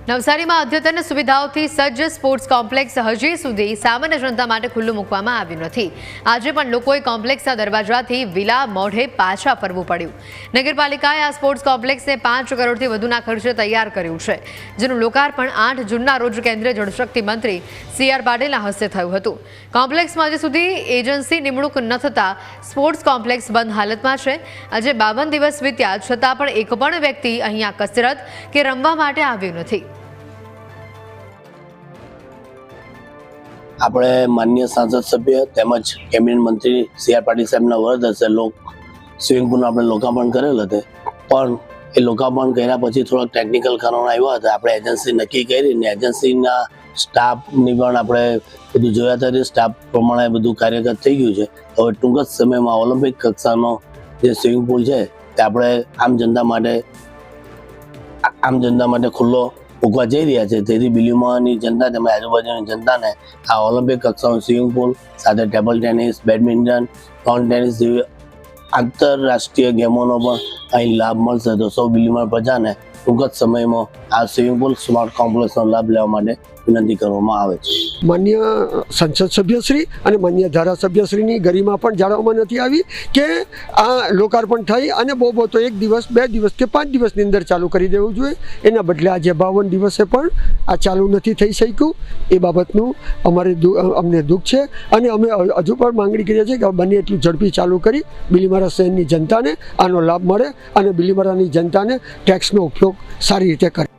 નવસારીમાં અદ્યતન સુવિધાઓથી સજ્જ સ્પોર્ટ્સ કોમ્પ્લેક્સ હજી સુધી સામાન્ય જનતા માટે ખુલ્લું મૂકવામાં આવ્યું નથી। આજે પણ લોકોએ કોમ્પ્લેક્સના દરવાજાથી વિલા મોઢે પાછા ફરવું પડ્યું। નગરપાલિકાએ આ સ્પોર્ટ્સ કોમ્પ્લેક્સને 5 કરોડથી વધુના ખર્ચે તૈયાર કર્યું છે, જેનું લોકાર્પણ 8 જૂનના રોજ કેન્દ્રીય જળશક્તિ મંત્રી CR પાટીલના હસ્તે થયું હતું। કોમ્પ્લેક્સમાં હજી સુધી એજન્સી નિમણૂક ન થતાં સ્પોર્ટ્સ કોમ્પ્લેક્સ બંધ હાલતમાં છે। આજે 52 દિવસ વીત્યા છતાં પણ એક પણ વ્યક્તિ અહીંયા કસરત કે રમવા માટે આવ્યો નથી। આપણે માનનીય સાંસદ સભ્ય તેમજ કેબિનેટ મંત્રી CR પાટીલ સાહેબના વરદ હશે સ્વિમિંગ પૂલનું આપણે લોકાર્પણ કરેલ હતું, પણ એ લોકાર્પણ કર્યા પછી થોડાક ટેકનિકલ કારણો આવ્યા હતા। આપણે એજન્સી નક્કી કરી ને એજન્સીના સ્ટાફની પણ આપણે બધું જોયા હતા, સ્ટાફ પ્રમાણે બધું કાર્યરત થઈ ગયું છે। હવે ટૂંક જ સમયમાં ઓલિમ્પિક કક્ષાનો જે સ્વિમિંગ પૂલ છે તે આપણે આમ જનતા માટે ખુલ્લો મૂકવા જઈ રહ્યા છે। તેથી બિલીમોરાની જનતા તેમજ આજુબાજુની જનતાને આ ઓલિમ્પિક કક્ષાનું સ્વિમિંગ પૂલ સાથે table tennis, badminton, lawn tennis જેવી આંતરરાષ્ટ્રીય ગેમોનો પણ અહીં લાભ મળશે। તો સૌ બિલીમોરા પ્રજાને ટૂંક જ સમયમાં આ સ્વિમિંગ પૂલ સ્માર્ટ કોમ્પ્લેક્સનો લાભ લેવા માટે વિનંતી કરવામાં આવે છે। માન્ય સંસદ સભ્યશ્રી અને માન્ય ધારાસભ્યશ્રીની ગરિમા પણ જાળવવામાં નથી આવી કે આ લોકાર્પણ થઈ અને બહુ તો 1 દિવસ 2 દિવસ કે 5 દિવસની અંદર ચાલુ કરી દેવું જોઈએ। એના બદલે આજે 52 દિવસે પણ આ ચાલુ નથી થઈ શક્યું। એ બાબતનું અમને દુઃખ છે અને અમે હજુ પણ માંગણી કરીએ છીએ કે બને એટલું ઝડપી ચાલુ કરી બિલીમોરા શહેરની જનતાને આનો લાભ મળે અને બિલીમોરાની જનતાને ટેક્સનો ઉપયોગ સારી રીતે કરે।